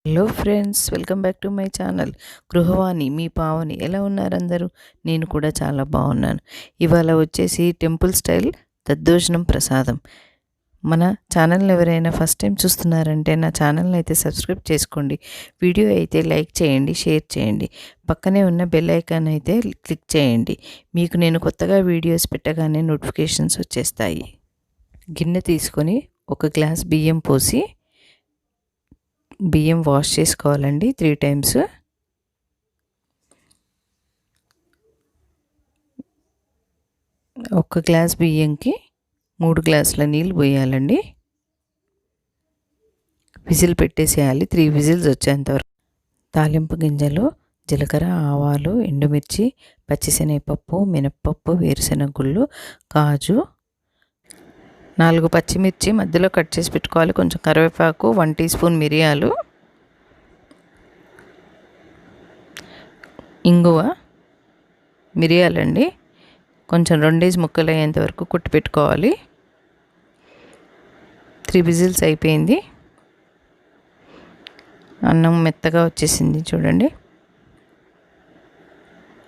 Hello friends, welcome back to my channel Gruhavani. మీ పావని ఎలా ఉన్నారు అందరూ? నేను కూడా చాలా బాగున్నాను. ఇవాళ వచ్చేసి టెంపుల్ స్టైల్ దద్దోజనం ప్రసాదం. మన ఛానల్ని ఎవరైనా ఫస్ట్ టైం చూస్తున్నారంటే నా ఛానల్ని అయితే సబ్స్క్రైబ్ చేసుకోండి. వీడియో అయితే లైక్ చేయండి, షేర్ చేయండి. పక్కనే ఉన్న బెల్ ఐకాన్ అయితే క్లిక్ చేయండి. మీకు నేను కొత్తగా వీడియోస్ పెట్టగానే నోటిఫికేషన్స్ వచ్చేస్తాయి. గిన్నె తీసుకొని ఒక గ్లాస్ బియ్యం పోసి బియ్యం వాష్ చేసుకోవాలండి 3 టైమ్స్. ఒక గ్లాస్ బియ్యంకి 3 గ్లాసుల నీళ్ళు పోయాలండి. విజిల్ పెట్టేసేయాలి 3 విజిల్స్ వచ్చేంతవరకు. తాలింపు గింజలు, జీలకర్ర, ఆవాలు, ఎండుమిర్చి, పచ్చిశనగపప్పు, మినప్పప్పు, వేరుశెనగ గుళ్ళు, కాజు, 4 పచ్చిమిర్చి మధ్యలో కట్ చేసి పెట్టుకోవాలి. కొంచెం కరివేపాకు, 1 టీ స్పూన్ మిరియాలు, ఇంగువ, మిరియాలండి కొంచెం 2 ముక్కలు అయ్యేంత వరకు కుట్టి పెట్టుకోవాలి. 3 విజిల్స్ అయిపోయింది. అన్నం మెత్తగా వచ్చేసింది చూడండి.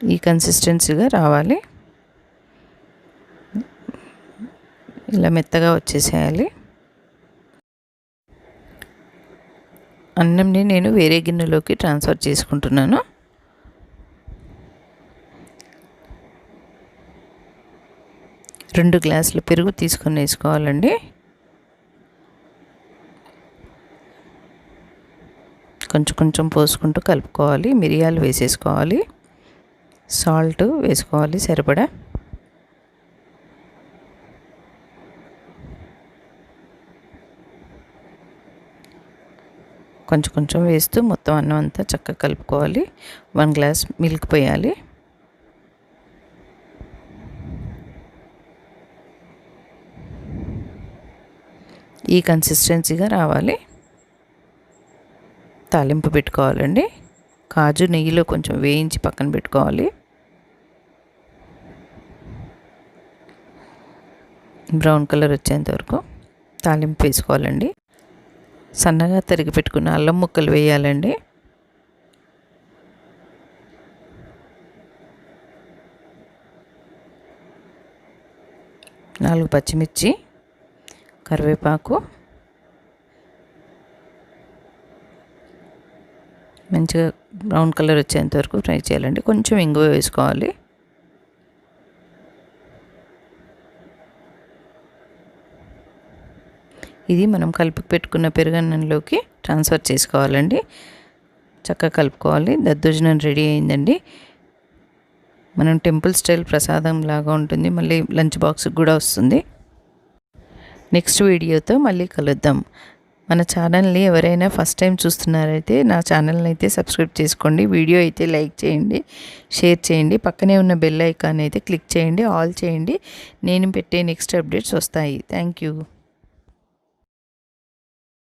ఈ కన్సిస్టెన్సీగా రావాలి. ఇలా మెత్తగా వచ్చేసేయాలి. అన్నంని నేను వేరే గిన్నెలోకి ట్రాన్స్ఫర్ చేసుకుంటున్నాను. రెండు గ్లాసులు పెరుగు తీసుకొని వేసుకోవాలండి. కొంచెం కొంచెం పోసుకుంటూ కలుపుకోవాలి. మిరియాలు వేసేసుకోవాలి. సాల్ట్ వేసుకోవాలి సరిపడా. కొంచెం కొంచెం వేస్తూ మొత్తం అన్నం అంతా చక్కగా కలుపుకోవాలి. 1 గ్లాస్ మిల్క్ పోయాలి. ఈ కన్సిస్టెన్సీగా రావాలి. తాలింపు పెట్టుకోవాలండి. కాజు నెయ్యిలో కొంచెం వేయించి పక్కన పెట్టుకోవాలి. బ్రౌన్ కలర్ వచ్చేంత వరకు తాలింపు వేసుకోవాలండి. సన్నగా తరిగి పెట్టుకున్న అల్లం ముక్కలు వేయాలండి. నాలుగు పచ్చిమిర్చి, కరివేపాకు, మంచిగా బ్రౌన్ కలర్ వచ్చేంత వరకు ఫ్రై చేయాలండి. కొంచెం ఇంగువ వేసుకోవాలి. ఇది మనం కలిపి పెట్టుకున్న పెరుగన్నంలోకి ట్రాన్స్ఫర్ చేసుకోవాలండి. చక్కగా కలుపుకోవాలి. దద్దోజనం రెడీ అయిందండి. మనం టెంపుల్ స్టైల్ ప్రసాదం లాగా ఉంటుంది. మళ్ళీ లంచ్ బాక్స్కి కూడా వస్తుంది. నెక్స్ట్ వీడియోతో మళ్ళీ కలుద్దాం. మన ఛానల్ని ఎవరైనా ఫస్ట్ టైం చూస్తున్నారైతే నా ఛానల్ని అయితే సబ్స్క్రైబ్ చేసుకోండి. వీడియో అయితే లైక్ చేయండి, షేర్ చేయండి. పక్కనే ఉన్న బెల్ ఐకాన్ అయితే క్లిక్ చేయండి, ఆల్ చేయండి. నేను పెట్టే నెక్స్ట్ అప్డేట్స్ వస్తాయి. Thank you.